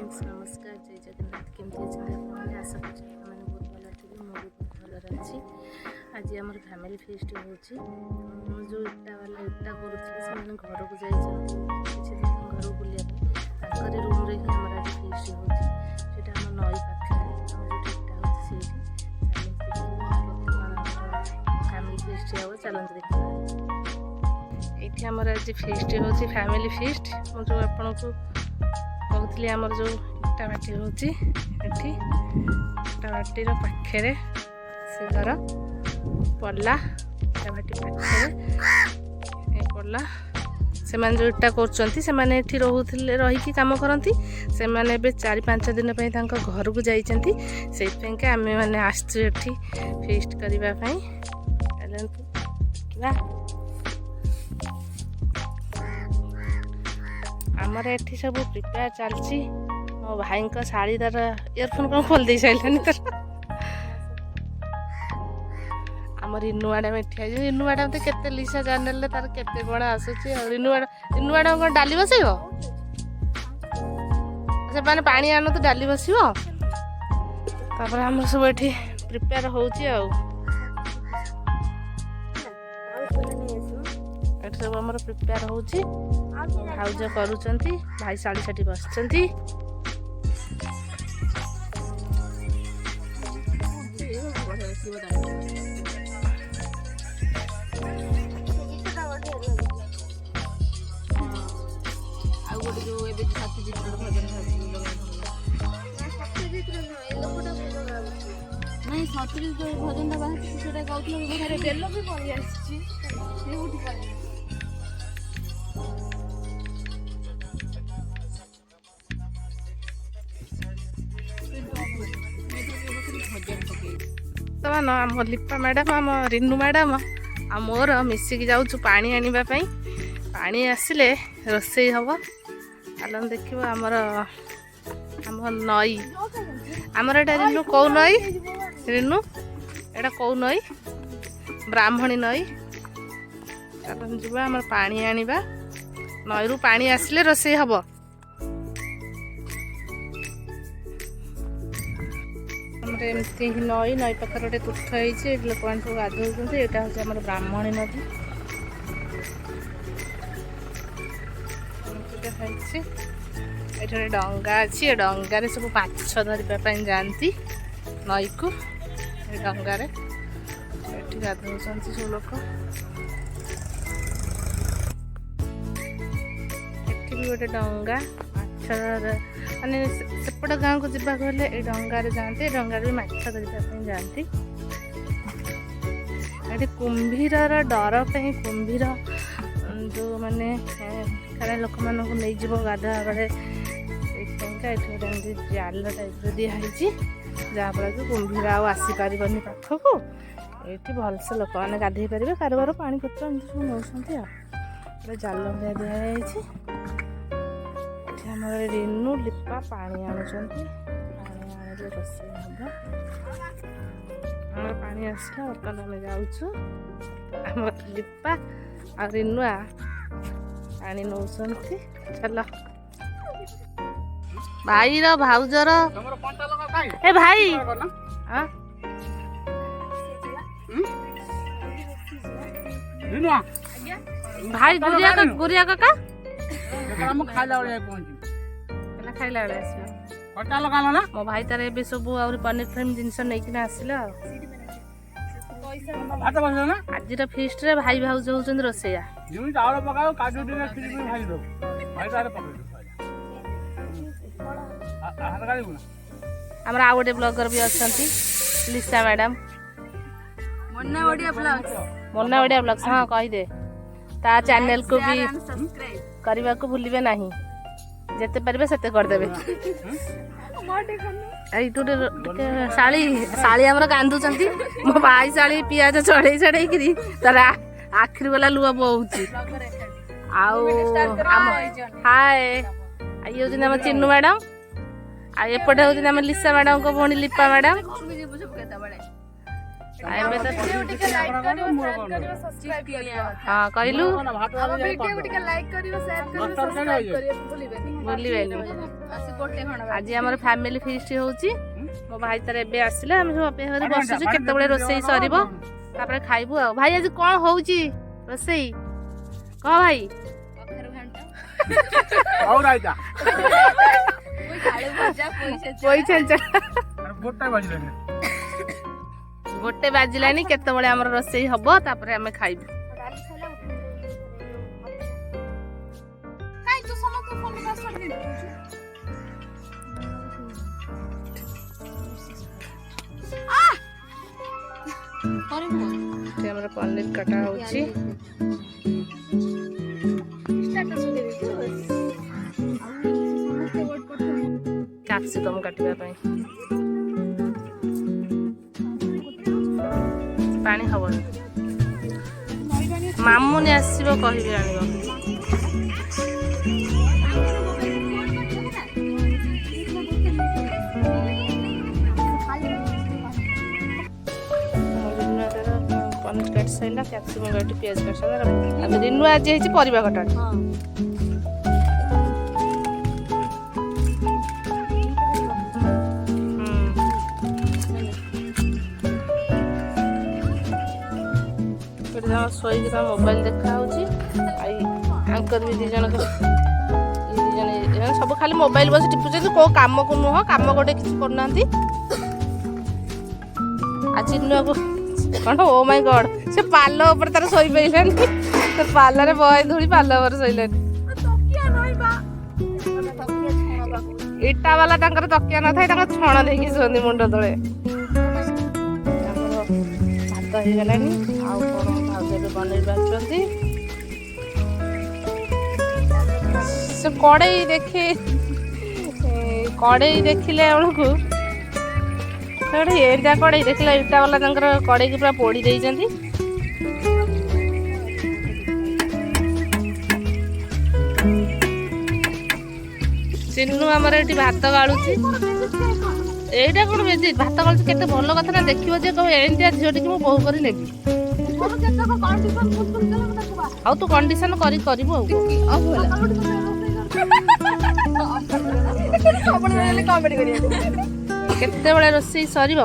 Friends नमस्कार जय जगन्नाथ केमती अच्छे आशा कर बहुत भल थी मुझे बहुत भलर अच्छी आज आम फैमिली फेस्ट हो जो इटा वाला इटा करुले से घर को जाइए घर बुलाया रूम रे आम आज फेस्ट होटा आम नई पाखे फैमिली फेस्ट हम चलते देखा ये आमर आज फेस्ट हो फैमिली फेस्ट मुझे आपन को कहती आमर जो इटा बाटी होती इटा बाटीर पाखे से घर पल्ला इटा बाटी पाखे पल्ला से जो इटा कर रोते रहीकि कम करती से मैंने 4-5 दिन घर को जाइए आम मैंने आसचु फेस्ट करने आमर एठी सब प्रिपेयर चलती मो भाई का शाड़ी तार इयरफोन कौन खोल दे सारे तर आम रिनू मैडम एठी रिनू मैडम तो केते लिसा चैनल तार केते कौन आसूची रिनू मैडम कौन डाली बस से मैंने पानी आनु तो डाली बस आम सब ये प्रिपेयर होची सब आम प्रिपेयर होची भाउज करुचंती भाई साड़ी साड़ी बसचंती नहीं सतुरी जो भजन बाहर कहते बेल भी पड़ी आसी न आम लिपा मैडम आम रिनू मैडम आ मोर मिसिक जाऊँ पानी आने पानी आसिले रोसई हम चलन देखो आमर आम नई आमर एटा रिनू कौ नई रिनू एटा कौ नई ब्राह्मणी नई चलन जी आम पानी आनिबा नई रु पानी आसिले रोसई हम एमती नई नई पाखे गोटे तुठ होती लोक मैंने गाधोच यहाँ हूँ ब्राह्मणी नदी ये डंगा अच्छी डंगार सब माछ धरवाई जाती नई को डंगार ये गाधोच सब लोक ये भी गोटे डंगा माछ माने सेपट गाँव को जावाक हेल्ले ये डंगार जाते डंगार भी माछ धरवाई जाती ये कुंभीर डर पे कुंभीर जो माने क्या लोक मान नहीं जीव गाधा बेले गोटे जाल टाइप दिखाई जहाँफल कि कुंभीर आसीपार पाखक ये भलसे लोक मैंने गाधे पारे कारबार पानी पत्र एमती सब नौ जाल दिखाई आम रिनू लिपा पानी आणुचंती पानी आने रोसई हम आम पानी आसला बर्तमान आम जाऊँ आम लिपा आ रिनुआ पानी नौचंती चल भाई रो भाउजर ए भाई भाई गुरिया काका खाइला मो भाई तार ए सब पनीर फ्रेम जिनस नहीं आसिला आज फिस्ट रे भाई भाउज होउछन रोसैया हमरा आ गोटे ब्लॉगर भी अछंती लिसा मैडम मोना ओडिया ब्लॉग्स हां कहि दे ता चैनल को भी करबा को भूलिबे नहीं जेते पारबे सेते कर देबे शाली शाली आमर कांदुचंती मो भाई शाली पियाज चढ़े चढ़े कि तार आखिर वाला लुह बहुची हाय आई हूँ आम चिन्नू मैडम आ एपटे हूँ आम लिसा मैडम को भौणी लिपा मैडम ଏବେ ତ ଭିଡିଓ ଟିକେ ଲାଇକ୍ କରିବ शेयर କରିବ ସବସ୍କ୍ରାଇବ କରିବ ହଁ କହିଲୁ ଆମ ଭିଡିଓ ଟିକେ ଲାଇକ୍ କରିବ शेयर କରିବ ସବସ୍କ୍ରାଇବ କରିବ ଭୁଲିବେନି। ଆସି ଗୋଟେ ଖଣ୍ଡ ଆଜି ଆମର ଫ୍ୟାମିଲି ଫିଷ୍ଟ ହଉଛି। ମୋ ଭାଇ ତାର ଏବେ ଆସିଲା, ଆମେ ସବୁ ଅପେକ୍ଷା କରି ବସିଛୁ କେତେବେଳେ ରୋଷେଇ ସରିବ ତାପରେ ଖାଇବୁ ଆଉ। ଭାଇ ଆଜି କଣ ହଉଛି ରୋଷେଇ କହ ଭାଇ? କଖାରୁ ଘାଣ୍ଟ ଆଉ ରାଇତା ଆଳୁ ଭଜା ପୋଇ ଛେଞ୍ଚା। ଗୋଟା ବାଜିଲାନି ଗୋଟେ ବାଜିଲାନି, କେତେବେଳେ ଆମର ରୋଷେଇ ହବ ତାପରେ ଆମେ ଖାଇବୁ। କାଇଁ ତୁ ସମସ୍ତ ଫୋନ ପାସୱାର୍ଡ ଦେଇ ଦଉଛୁ? ଏଠି ଆମର ପନିର କଟା ହଉଛି। କ୍ୟାପ୍ସିକମ୍ କାଟିବା ପାଇଁ ପାଣି ହବନି। ମାମୁନି ଆସିବ କହିବି ଆଣିବ। ପନିର କାଟି ସାରିଲା, କ୍ୟାପ୍ସିକମ୍ କାଟି ପିଆଜ କାଟି ସାରିଲା। ଆମେ ରିନୁ ଆଜି ହେଇଛି ପରିବା କଟାଣି। ଶୋଇକି ତା ମୋବାଇଲ ଦେଖା ହଉଛି। ଆଙ୍କର ବି ଦି ଜଣ ସବୁ ଖାଲି ମୋବାଇଲ ବସି ଟିପୁଛନ୍ତି, କୋଉ କାମକୁ ନୁହଁ, କାମ ଗୋଟେ କିଛି କରୁନାହାନ୍ତି। ଆଜି ନୂଆକୁ କଣ ଓ ମାଇ ଗଡ୍, ସେ ପାଲ ଉପରେ ତାର ଶୋଇପଇଲାନି। ସେ ପାଲରେ ବହେ ଧୂଳି, ପାଲ ଉପରେ ଶୋଇଲାନି। ଇଟା ବାଲା ତାଙ୍କର ତକିଆ ନଥାଏ, ତାଙ୍କ ଛଣ ଦେଇକି ଶୁଅନ୍ତି ମୁଣ୍ଡ ତଳେ। ଆମର ଭାତ ହେଇଗଲାଣି, ଆଉ କଣ ଭାଉଜ ଏବେ ବନେଇ ପାରୁଛନ୍ତି। ସେ କଡ଼େଇ ଦେଖିଲେ ବେଳକୁ ଏଇଟା କଡ଼େଇ ଦେଖିଲା, ଇଟା ବାଲା ତାଙ୍କର କଡ଼େଇକି ପୁରା ପୋଡ଼ି ଦେଇଛନ୍ତି। ଚିନୁ ଆମର ଏଠି ଭାତ ଗାଳୁଛି। ଏଇଟା କଣ ବେଶୀ ଭାତ ଗାଳୁଛି, କେତେ ଭଲ କଥା ନା। ଦେଖିବ ଯେ କହିବ ଏମିତିଆ ଝିଅଟିକି ମୁଁ ବୋହୂ କରି ନେବି। ଆଉ ତୁ କଣ୍ଡିସନ କରିବୁ ଆଉ। କେତେବେଳେ ରୋଷେଇ ସରିବ?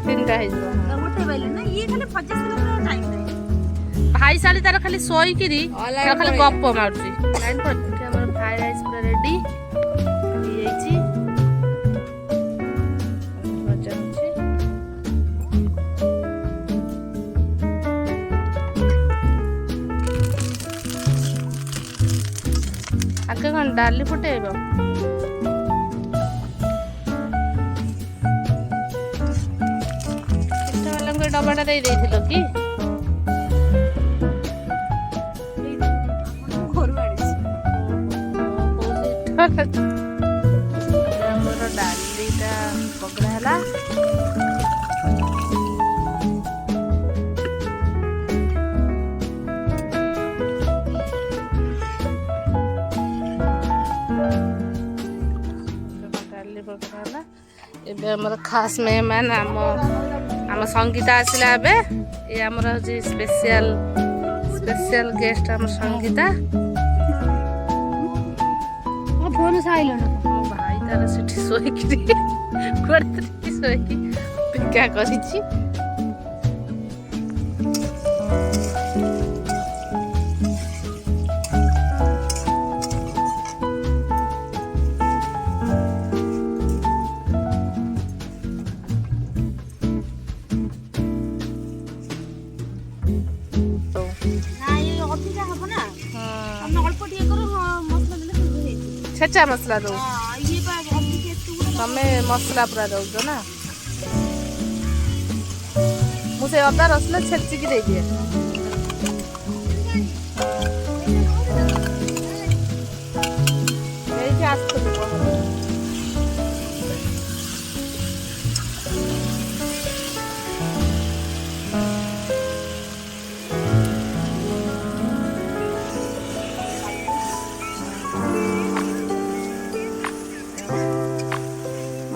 3ଟା ହେଇଯିବ। ଭାଇ ଶାଳି ତାର ଖାଲି ଶୋଇକିରି ଖାଲି ଗପ ମାରୁଛି। ଆମର ଫ୍ରାଏଡ୍ ରାଇସ୍ ପୁରା ରେଡି ହେଇଯାଇଛି। ଭଜା ହଉଛି। ଆଗେ କଣ ଡାଲି ଫୁଟେଇବ? କେତେବେଳଙ୍କୁ ଡବାଟା ଦେଇଥିଲ କି? ଆମର ଡାଲିଟା ପକଡ଼ା ହେଲା। ଡାଲି ପକଡ଼ା ହେଲା। ଏବେ ଆମର ଖାସ୍ ମେହମାନ ଆମ ସଙ୍ଗୀତା ଆସିଲା। ଏବେ ଏ ଆମର ହଉଛି ସ୍ପେଶିଆଲ ଗେଷ୍ଟ ଆମ ସଙ୍ଗୀତା। Phone silent. ମୋ ଭାଇ ତାର ସେଠି ଶୋଇକି କୁଆଡ଼େ ଶୋଇକି ଅପେକ୍ଷା କରିଛି। ଛେଚା ମସଲା ଦଉ, ତମେ ମସଲା ପୁରା ଦଉଛ ନା। ମୁଁ ସେ ଅଦା ରସୁଣ ଛେଚିକି ଦେଇଦିଏ। ଏଇଠି ଆସୁଥିଲି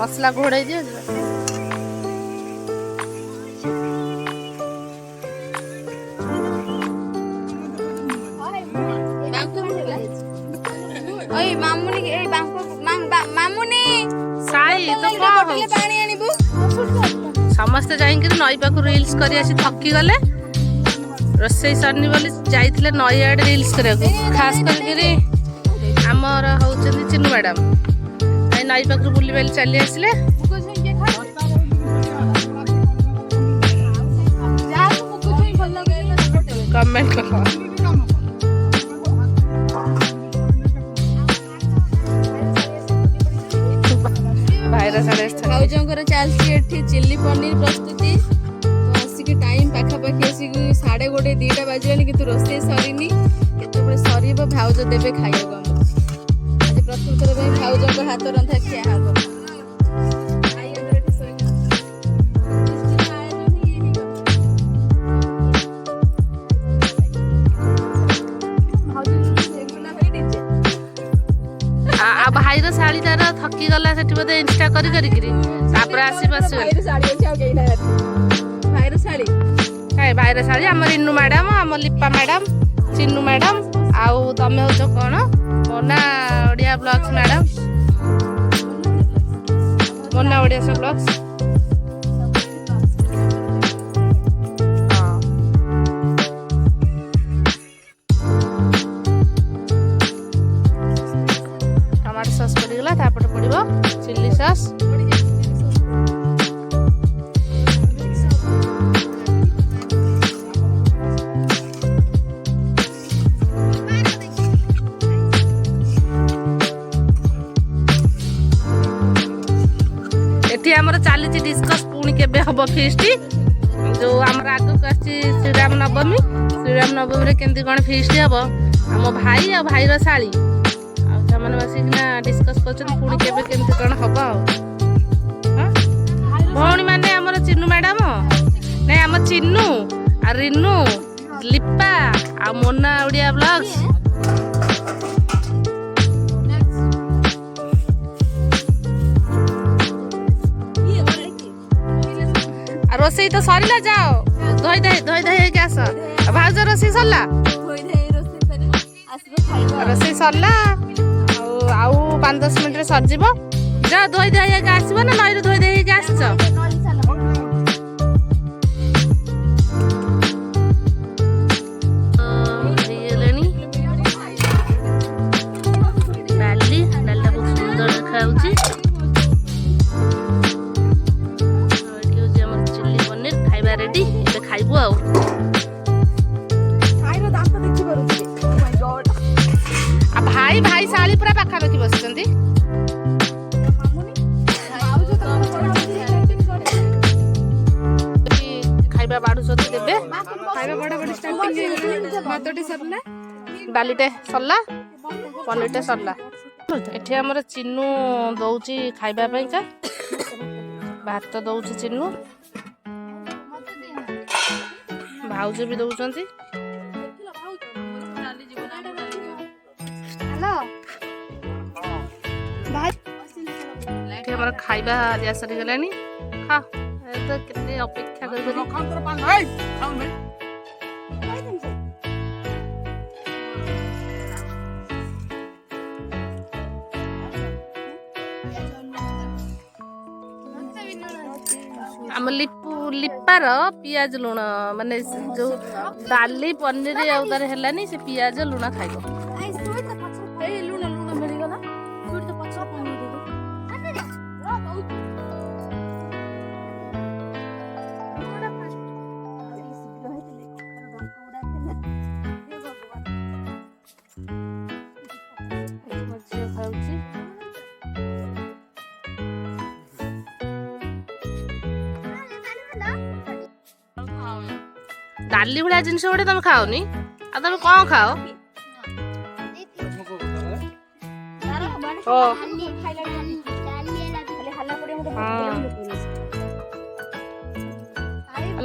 ମସଲା ଘୋଡ଼େଇ ଦିଅ। ओए मामुनी ए मामुनी साई तो बोतल कौन बोतल पानी आनिबु समस्ते जाइक नई पाख रिल्स कर थकी गले रोसई सरनी बोली जाइए नई आड़े रिल्स करने खास करके आमर होती चिन्नू मैडम नई पाख बुली बाली चली आसिले कमेंट कर भाउजंकर चलती एठी चिल्ली पनीर प्रस्तुति तो आसिक टाइम पाखापाखि आसिक 1:30 2टा बाजिलानी किंतु रोषेई सरीनी केतबे सरीब भाउज देबे खाइबो आज प्रथम थर पे भाउजंकर हाथ रंधा खिया हबो भाईर शाड़ी तार थकी गला से बोधे इंस्टा करी भाईर शाड़ी आम रिन्नू मैडम आम लिपा मैडम चिन्नू मैडम आउ तमें हो कौन मोना ओडिया ब्लॉग्स मैडम मोना ओडिया सब ब्लॉग्स टमाटो सॉस पड़गला तापटे पड़ो चिल्ली सॉस एठी हमर चली डिस्कस पुणी केबे हम फीस्ट जो आम आगक श्रीराम नवमी रे केमती कौन फीस्ट हम आम भाई आ भाईर शाड़ी आने बसिकना डिस्कस करमती कौन हम भौणी मैंने आम चिन्नू मैडम नहीं आम चिन्नू आ रिन्नू लिपा आ मोना ओडिया ब्लॉग्स रोसई तो सरला जाओ धोई दे आस भाउज रोसई सरला रोसई सरला आउ 5-10 मिनट सरजिब जा धोई दे आसब ना नई धोई दे आस डाली डालटा बहुत सुंदर देखा रेडी ए खाइबु आ भाई भाई शाली पूरा पाखापाखि बसचंदी खाइबा बाड़ू सती देबे खाइबा बड़ा बड़ा स्टार्टिंग भातटी सरला डालीटे सरला पनीरटे सरला एठी हमर चिन्नू दउची खाइबा पई का भात दउची चिन्नू भाउज भी दौरान हमारा खाइबा दिया सरी गलानी खा तो कितने अपेक्षा कर आम लिपार पियाज लुण माने जो डाली पनीर आउतार हेलानी से पियाज लुण खाइबो डाली भाया जिन गोटे तुम खाओनी आ तुम कौन खाओ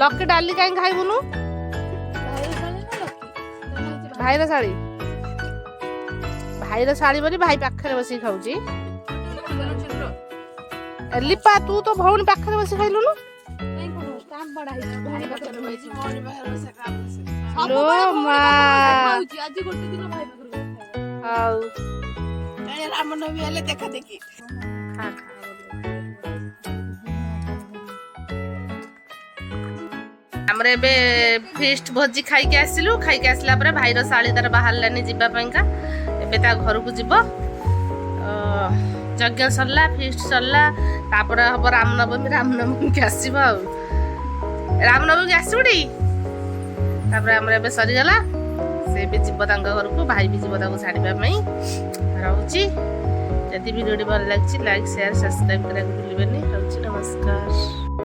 लकी डाली कहीं खाइबुनु भाईर शाड़ी बोली भाई पाखे बस खाऊची लिपा तू तो भौणी पाखे बस खाइलुनु लो माँ ରାମନବମୀ ହେଲେ ଦେଖା ଦେଖି। ଆମର ଏବେ ଫିଷ୍ଟ ଭୋଜି ଖାଇକି ଆସିଲୁ। ଖାଇକି ଆସିଲା ପରେ ଭାଇର ଶାଳୀ ତାର ବାହାରିଲାନି ଯିବା ପାଇଁକା, ଏବେ ତା ଘରକୁ ଯିବ। ଯଜ୍ଞ ସରିଲା, ଫିଷ୍ଟ ସରିଲା, ତାପରେ ହବ ରାମନବମୀ। ରାମନବମୀକି ଆସିବ ଆଉ, ରାମନବମୀକି ଆସିବୁଟି। ତାପରେ ଆମର ଏବେ ସରିଗଲା, ସେ ବି ଯିବ ତାଙ୍କ ଘରକୁ, ଭାଇ ବି ଯିବ ତାକୁ ଛାଡ଼ିବା ପାଇଁ। ରହୁଛି। ଯଦି ଭିଡ଼ିଓଟି ଭଲ ଲାଗିଛି ଲାଇକ୍, ସେୟାର, ସବସ୍କ୍ରାଇବ୍ କରିବାକୁ ଭୁଲିବେନି। ରହୁଛି, ନମସ୍କାର।